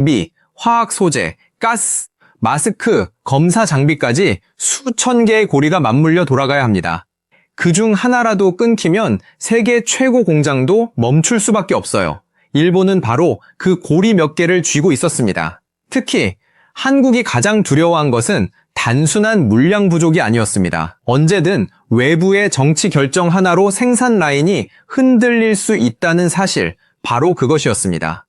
장비, 화학 소재, 가스, 마스크, 검사 장비까지 수천 개의 고리가 맞물려 돌아가야 합니다. 그중 하나라도 끊기면 세계 최고 공장도 멈출 수밖에 없어요. 일본은 바로 그 고리 몇 개를 쥐고 있었습니다. 특히 한국이 가장 두려워한 것은 단순한 물량 부족이 아니었습니다. 언제든 외부의 정치 결정 하나로 생산 라인이 흔들릴 수 있다는 사실, 바로 그것이었습니다.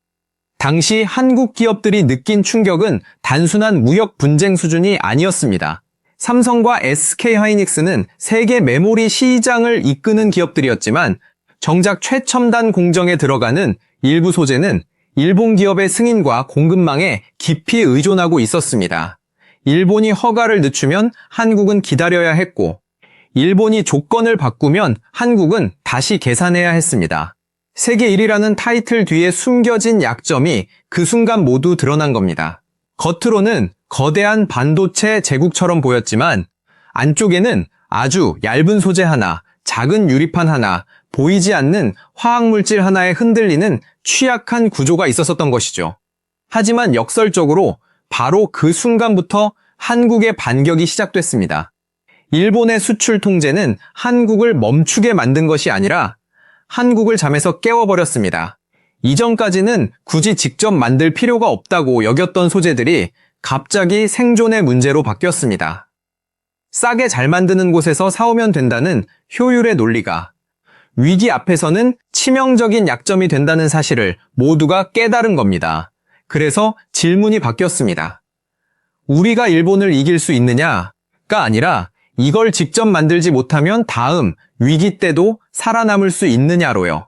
당시 한국 기업들이 느낀 충격은 단순한 무역 분쟁 수준이 아니었습니다. 삼성과 SK하이닉스는 세계 메모리 시장을 이끄는 기업들이었지만 정작 최첨단 공정에 들어가는 일부 소재는 일본 기업의 승인과 공급망에 깊이 의존하고 있었습니다. 일본이 허가를 늦추면 한국은 기다려야 했고, 일본이 조건을 바꾸면 한국은 다시 계산해야 했습니다. 세계 1위라는 타이틀 뒤에 숨겨진 약점이 그 순간 모두 드러난 겁니다. 겉으로는 거대한 반도체 제국처럼 보였지만 안쪽에는 아주 얇은 소재 하나, 작은 유리판 하나, 보이지 않는 화학물질 하나에 흔들리는 취약한 구조가 있었던 것이죠. 하지만 역설적으로 바로 그 순간부터 한국의 반격이 시작됐습니다. 일본의 수출 통제는 한국을 멈추게 만든 것이 아니라 한국을 잠에서 깨워버렸습니다. 이전까지는 굳이 직접 만들 필요가 없다고 여겼던 소재들이 갑자기 생존의 문제로 바뀌었습니다. 싸게 잘 만드는 곳에서 사오면 된다는 효율의 논리가 위기 앞에서는 치명적인 약점이 된다는 사실을 모두가 깨달은 겁니다. 그래서 질문이 바뀌었습니다. 우리가 일본을 이길 수 있느냐가 아니라 이걸 직접 만들지 못하면 다음 위기 때도 살아남을 수 있느냐로요.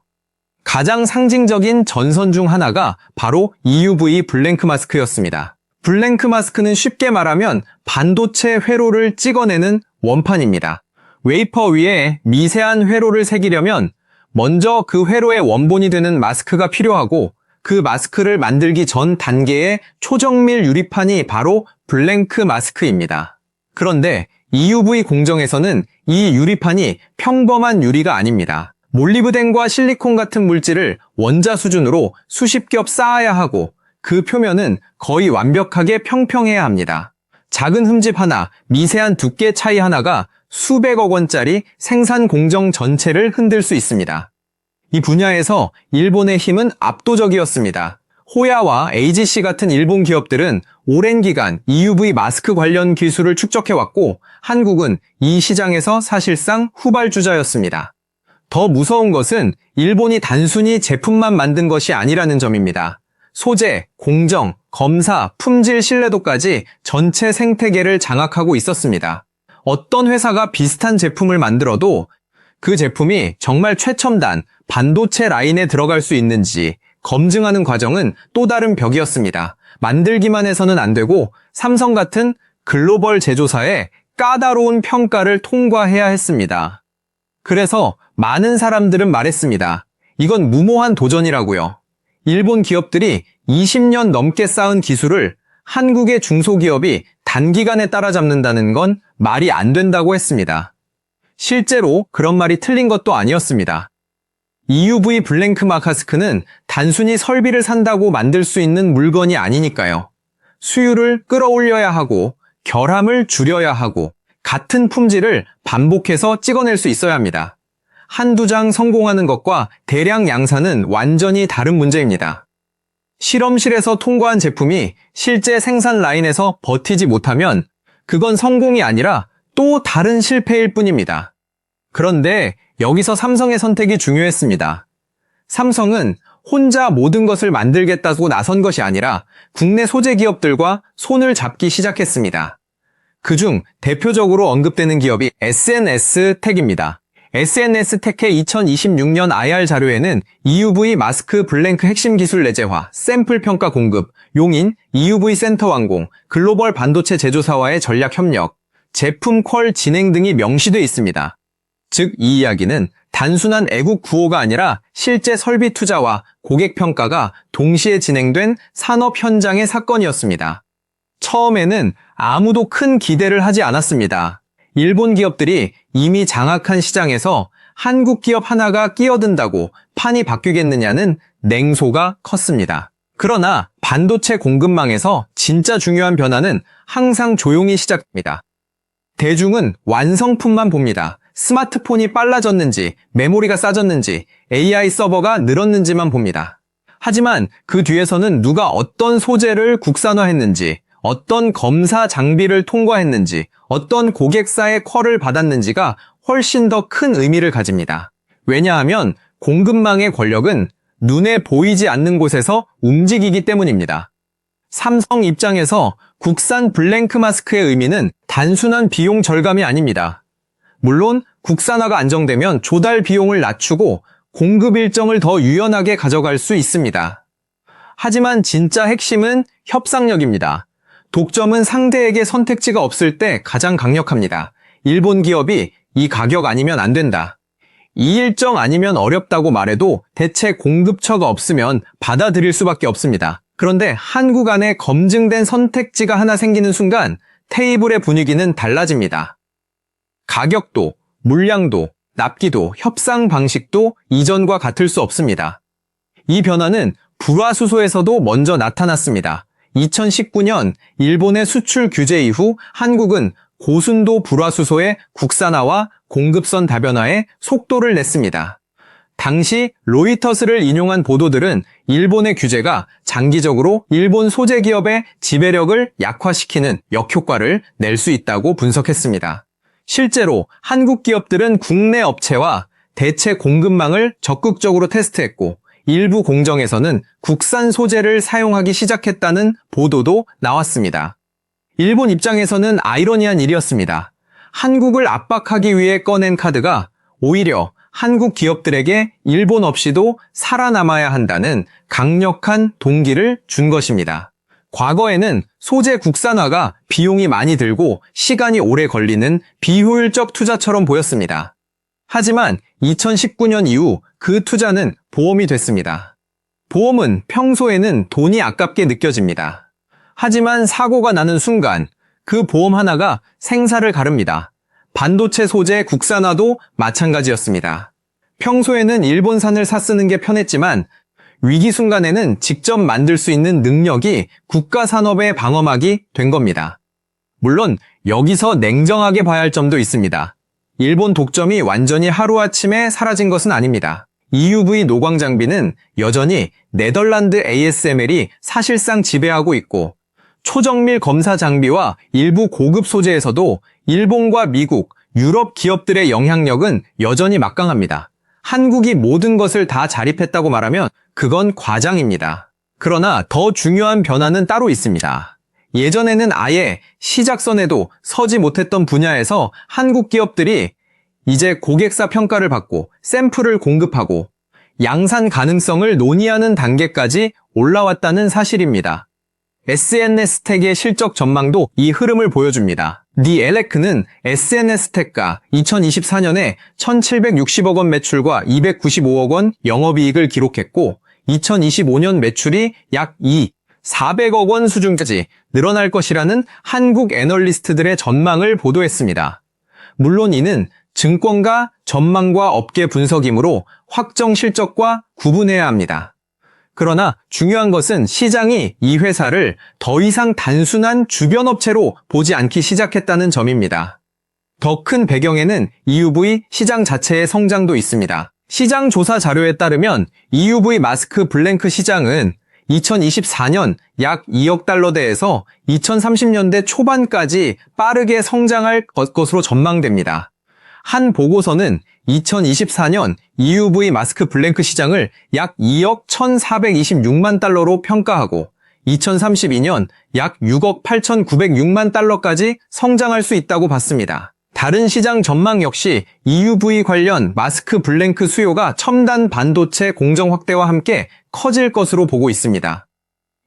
가장 상징적인 전선 중 하나가 바로 EUV 블랭크 마스크였습니다. 블랭크 마스크는 쉽게 말하면 반도체 회로를 찍어내는 원판입니다. 웨이퍼 위에 미세한 회로를 새기려면 먼저 그 회로의 원본이 되는 마스크가 필요하고, 그 마스크를 만들기 전 단계의 초정밀 유리판이 바로 블랭크 마스크입니다. 그런데 EUV 공정에서는 이 유리판이 평범한 유리가 아닙니다. 몰리브덴과 실리콘 같은 물질을 원자 수준으로 수십 겹 쌓아야 하고, 그 표면은 거의 완벽하게 평평해야 합니다. 작은 흠집 하나, 미세한 두께 차이 하나가 수백억 원짜리 생산 공정 전체를 흔들 수 있습니다. 이 분야에서 일본의 힘은 압도적이었습니다. 호야와 AGC 같은 일본 기업들은 오랜 기간 EUV 마스크 관련 기술을 축적해왔고, 한국은 이 시장에서 사실상 후발주자였습니다. 더 무서운 것은 일본이 단순히 제품만 만든 것이 아니라는 점입니다. 소재, 공정, 검사, 품질 신뢰도까지 전체 생태계를 장악하고 있었습니다. 어떤 회사가 비슷한 제품을 만들어도 그 제품이 정말 최첨단 반도체 라인에 들어갈 수 있는지 검증하는 과정은 또 다른 벽이었습니다. 만들기만 해서는 안 되고 삼성 같은 글로벌 제조사의 까다로운 평가를 통과해야 했습니다. 그래서 많은 사람들은 말했습니다. 이건 무모한 도전이라고요. 일본 기업들이 20년 넘게 쌓은 기술을 한국의 중소기업이 단기간에 따라잡는다는 건 말이 안 된다고 했습니다. 실제로 그런 말이 틀린 것도 아니었습니다. EUV 블랭크 마스크는 단순히 설비를 산다고 만들 수 있는 물건이 아니니까요. 수율을 끌어올려야 하고 결함을 줄여야 하고 같은 품질을 반복해서 찍어낼 수 있어야 합니다. 한두 장 성공하는 것과 대량 양산은 완전히 다른 문제입니다. 실험실에서 통과한 제품이 실제 생산 라인에서 버티지 못하면 그건 성공이 아니라 또 다른 실패일 뿐입니다. 그런데 여기서 삼성의 선택이 중요했습니다. 삼성은 혼자 모든 것을 만들겠다고 나선 것이 아니라 국내 소재 기업들과 손을 잡기 시작했습니다. 그중 대표적으로 언급되는 기업이 SNS텍입니다. SNS텍의 2026년 IR 자료에는 EUV 마스크 블랭크 핵심 기술 내재화, 샘플 평가 공급, 용인, EUV 센터 완공, 글로벌 반도체 제조사와의 전략 협력, 제품 퀄 진행 등이 명시되어 있습니다. 즉, 이 이야기는 단순한 애국 구호가 아니라 실제 설비 투자와 고객 평가가 동시에 진행된 산업 현장의 사건이었습니다. 처음에는 아무도 큰 기대를 하지 않았습니다. 일본 기업들이 이미 장악한 시장에서 한국 기업 하나가 끼어든다고 판이 바뀌겠느냐는 냉소가 컸습니다. 그러나 반도체 공급망에서 진짜 중요한 변화는 항상 조용히 시작됩니다. 대중은 완성품만 봅니다. 스마트폰이 빨라졌는지, 메모리가 싸졌는지, AI 서버가 늘었는지만 봅니다. 하지만 그 뒤에서는 누가 어떤 소재를 국산화했는지, 어떤 검사 장비를 통과했는지, 어떤 고객사의 퀄을 받았는지가 훨씬 더 큰 의미를 가집니다. 왜냐하면 공급망의 권력은 눈에 보이지 않는 곳에서 움직이기 때문입니다. 삼성 입장에서 국산 블랭크 마스크의 의미는 단순한 비용 절감이 아닙니다. 물론 국산화가 안정되면 조달 비용을 낮추고 공급 일정을 더 유연하게 가져갈 수 있습니다. 하지만 진짜 핵심은 협상력입니다. 독점은 상대에게 선택지가 없을 때 가장 강력합니다. 일본 기업이 이 가격 아니면 안 된다. 이 일정 아니면 어렵다고 말해도 대체 공급처가 없으면 받아들일 수밖에 없습니다. 그런데 한국 안에 검증된 선택지가 하나 생기는 순간 테이블의 분위기는 달라집니다. 가격도, 물량도, 납기도, 협상 방식도 이전과 같을 수 없습니다. 이 변화는 불화수소에서도 먼저 나타났습니다. 2019년 일본의 수출 규제 이후 한국은 고순도 불화수소의 국산화와 공급선 다변화에 속도를 냈습니다. 당시 로이터스를 인용한 보도들은 일본의 규제가 장기적으로 일본 소재 기업의 지배력을 약화시키는 역효과를 낼 수 있다고 분석했습니다. 실제로 한국 기업들은 국내 업체와 대체 공급망을 적극적으로 테스트했고 일부 공정에서는 국산 소재를 사용하기 시작했다는 보도도 나왔습니다. 일본 입장에서는 아이러니한 일이었습니다. 한국을 압박하기 위해 꺼낸 카드가 오히려 한국 기업들에게 일본 없이도 살아남아야 한다는 강력한 동기를 준 것입니다. 과거에는 소재 국산화가 비용이 많이 들고 시간이 오래 걸리는 비효율적 투자처럼 보였습니다. 하지만 2019년 이후 그 투자는 보험이 됐습니다. 보험은 평소에는 돈이 아깝게 느껴집니다. 하지만 사고가 나는 순간 그 보험 하나가 생사를 가릅니다. 반도체 소재 국산화도 마찬가지였습니다. 평소에는 일본산을 사 쓰는 게 편했지만 위기 순간에는 직접 만들 수 있는 능력이 국가 산업의 방어막이 된 겁니다. 물론 여기서 냉정하게 봐야 할 점도 있습니다. 일본 독점이 완전히 하루아침에 사라진 것은 아닙니다. EUV 노광 장비는 여전히 네덜란드 ASML이 사실상 지배하고 있고 초정밀 검사 장비와 일부 고급 소재에서도 일본과 미국, 유럽 기업들의 영향력은 여전히 막강합니다. 한국이 모든 것을 다 자립했다고 말하면 그건 과장입니다. 그러나 더 중요한 변화는 따로 있습니다. 예전에는 아예 시작선에도 서지 못했던 분야에서 한국 기업들이 이제 고객사 평가를 받고 샘플을 공급하고 양산 가능성을 논의하는 단계까지 올라왔다는 사실입니다. SNS텍의 실적 전망도 이 흐름을 보여줍니다. 디엘레크는 SNS텍가 2024년에 1,760억 원 매출과 295억 원 영업이익을 기록했고 2025년 매출이 약 400억 원 수준까지 늘어날 것이라는 한국 애널리스트들의 전망을 보도했습니다. 물론 이는 증권가 전망과 업계 분석이므로 확정 실적과 구분해야 합니다. 그러나 중요한 것은 시장이 이 회사를 더 이상 단순한 주변 업체로 보지 않기 시작했다는 점입니다. 더 큰 배경에는 EUV 시장 자체의 성장도 있습니다. 시장 조사 자료에 따르면 EUV 마스크 블랭크 시장은 2024년 약 2억 달러대에서 2030년대 초반까지 빠르게 성장할 것으로 전망됩니다. 한 보고서는 2024년 EUV 마스크 블랭크 시장을 약 2억 1,426만 달러로 평가하고 2032년 약 6억 8,906만 달러까지 성장할 수 있다고 봤습니다. 다른 시장 전망 역시 EUV 관련 마스크 블랭크 수요가 첨단 반도체 공정 확대와 함께 커질 것으로 보고 있습니다.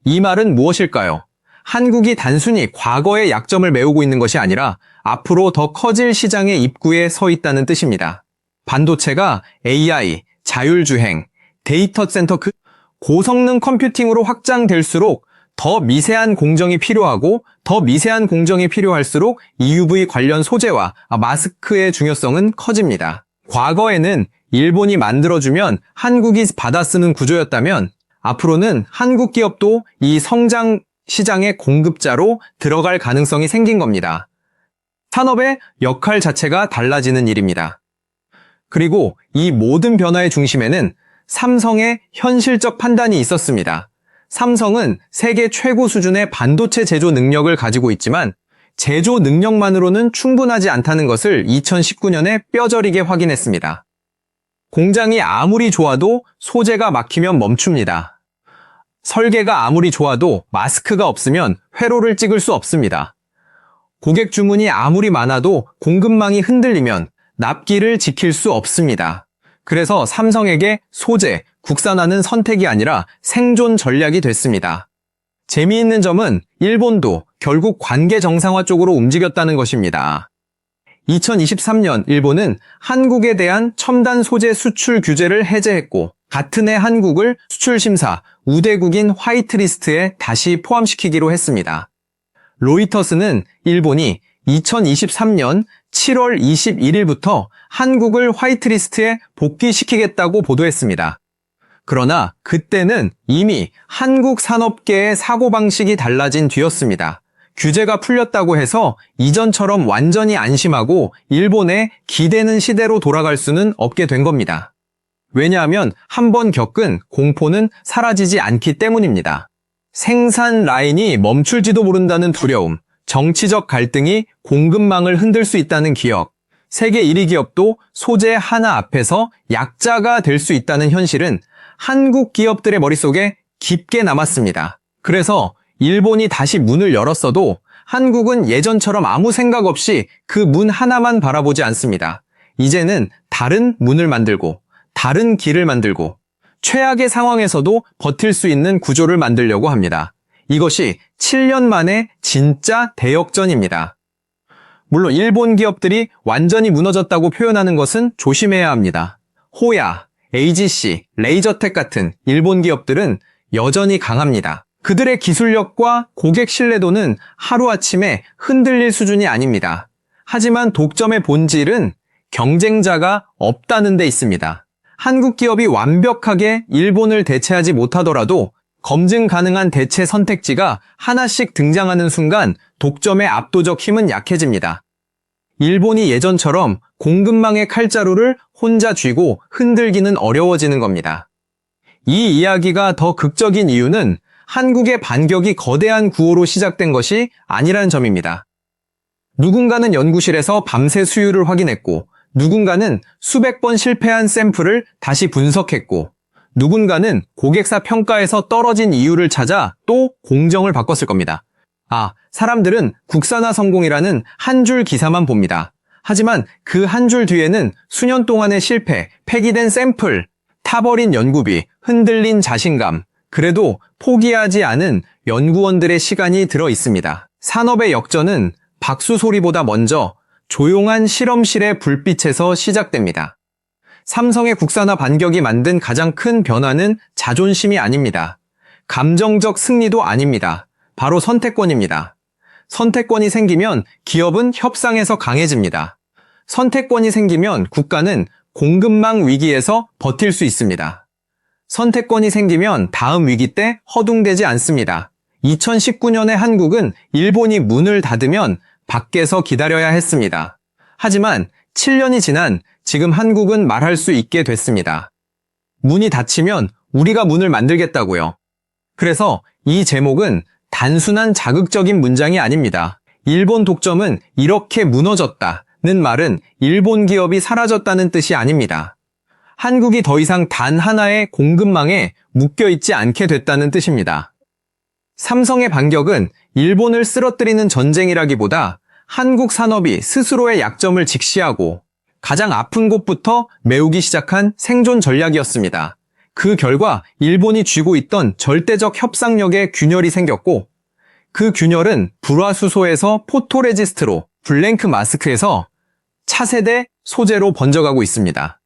이 말은 무엇일까요? 한국이 단순히 과거의 약점을 메우고 있는 것이 아니라 앞으로 더 커질 시장의 입구에 서 있다는 뜻입니다. 반도체가 AI, 자율주행, 데이터 센터 고성능 컴퓨팅으로 확장될수록 더 미세한 공정이 필요하고 더 미세한 공정이 필요할수록 EUV 관련 소재와 마스크의 중요성은 커집니다. 과거에는 일본이 만들어주면 한국이 받아 쓰는 구조였다면 앞으로는 한국 기업도 이 성장 시장의 공급자로 들어갈 가능성이 생긴 겁니다. 산업의 역할 자체가 달라지는 일입니다. 그리고 이 모든 변화의 중심에는 삼성의 현실적 판단이 있었습니다. 삼성은 세계 최고 수준의 반도체 제조 능력을 가지고 있지만 제조 능력만으로는 충분하지 않다는 것을 2019년에 뼈저리게 확인했습니다. 공장이 아무리 좋아도 소재가 막히면 멈춥니다. 설계가 아무리 좋아도 마스크가 없으면 회로를 찍을 수 없습니다. 고객 주문이 아무리 많아도 공급망이 흔들리면 납기를 지킬 수 없습니다. 그래서 삼성에게 소재, 국산화는 선택이 아니라 생존 전략이 됐습니다. 재미있는 점은 일본도 결국 관계 정상화 쪽으로 움직였다는 것입니다. 2023년 일본은 한국에 대한 첨단 소재 수출 규제를 해제했고 같은 해 한국을 수출 심사 우대국인 화이트리스트에 다시 포함시키기로 했습니다. 로이터스는 일본이 2023년 7월 21일부터 한국을 화이트리스트에 복귀시키겠다고 보도했습니다. 그러나 그때는 이미 한국 산업계의 사고방식이 달라진 뒤였습니다. 규제가 풀렸다고 해서 이전처럼 완전히 안심하고 일본에 기대는 시대로 돌아갈 수는 없게 된 겁니다. 왜냐하면 한번 겪은 공포는 사라지지 않기 때문입니다. 생산 라인이 멈출지도 모른다는 두려움, 정치적 갈등이 공급망을 흔들 수 있다는 기억, 세계 1위 기업도 소재 하나 앞에서 약자가 될 수 있다는 현실은 한국 기업들의 머릿속에 깊게 남았습니다. 그래서 일본이 다시 문을 열었어도 한국은 예전처럼 아무 생각 없이 그 문 하나만 바라보지 않습니다. 이제는 다른 문을 만들고 다른 길을 만들고 최악의 상황에서도 버틸 수 있는 구조를 만들려고 합니다. 이것이 7년 만에 진짜 대역전입니다. 물론 일본 기업들이 완전히 무너졌다고 표현하는 것은 조심해야 합니다. 호야, AGC, 레이저텍 같은 일본 기업들은 여전히 강합니다. 그들의 기술력과 고객 신뢰도는 하루아침에 흔들릴 수준이 아닙니다. 하지만 독점의 본질은 경쟁자가 없다는 데 있습니다. 한국 기업이 완벽하게 일본을 대체하지 못하더라도 검증 가능한 대체 선택지가 하나씩 등장하는 순간 독점의 압도적 힘은 약해집니다. 일본이 예전처럼 공급망의 칼자루를 혼자 쥐고 흔들기는 어려워지는 겁니다. 이 이야기가 더 극적인 이유는 한국의 반격이 거대한 구호로 시작된 것이 아니라는 점입니다. 누군가는 연구실에서 밤새 수율을 확인했고 누군가는 수백 번 실패한 샘플을 다시 분석했고 누군가는 고객사 평가에서 떨어진 이유를 찾아 또 공정을 바꿨을 겁니다. 사람들은 국산화 성공이라는 한 줄 기사만 봅니다. 하지만 그 한 줄 뒤에는 수년 동안의 실패, 폐기된 샘플, 타버린 연구비, 흔들린 자신감, 그래도 포기하지 않은 연구원들의 시간이 들어 있습니다. 산업의 역전은 박수 소리보다 먼저 조용한 실험실의 불빛에서 시작됩니다. 삼성의 국산화 반격이 만든 가장 큰 변화는 자존심이 아닙니다. 감정적 승리도 아닙니다. 바로 선택권입니다. 선택권이 생기면 기업은 협상에서 강해집니다. 선택권이 생기면 국가는 공급망 위기에서 버틸 수 있습니다. 선택권이 생기면 다음 위기 때 허둥대지 않습니다. 2019년에 한국은 일본이 문을 닫으면 밖에서 기다려야 했습니다. 하지만 7년이 지난 지금 한국은 말할 수 있게 됐습니다. 문이 닫히면 우리가 문을 만들겠다고요. 그래서 이 제목은 단순한 자극적인 문장이 아닙니다. 일본 독점은 이렇게 무너졌다는 말은 일본 기업이 사라졌다는 뜻이 아닙니다. 한국이 더 이상 단 하나의 공급망에 묶여있지 않게 됐다는 뜻입니다. 삼성의 반격은 일본을 쓰러뜨리는 전쟁이라기보다 한국 산업이 스스로의 약점을 직시하고 가장 아픈 곳부터 메우기 시작한 생존 전략이었습니다. 그 결과 일본이 쥐고 있던 절대적 협상력에 균열이 생겼고 그 균열은 불화수소에서 포토레지스트로, 블랭크 마스크에서 차세대 소재로 번져가고 있습니다.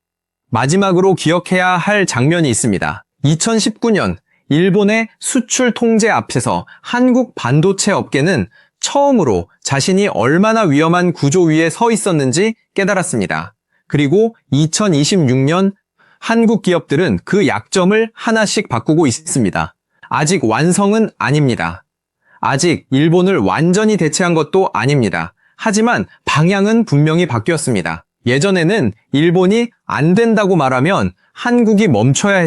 마지막으로 기억해야 할 장면이 있습니다. 2019년 일본의 수출 통제 앞에서 한국 반도체 업계는 처음으로 자신이 얼마나 위험한 구조 위에 서 있었는지 깨달았습니다. 그리고 2026년 한국 기업들은 그 약점을 하나씩 바꾸고 있습니다. 아직 완성은 아닙니다. 아직 일본을 완전히 대체한 것도 아닙니다. 하지만 방향은 분명히 바뀌었습니다. 예전에는 일본이 안 된다고 말하면 한국이 멈춰야 했습니다.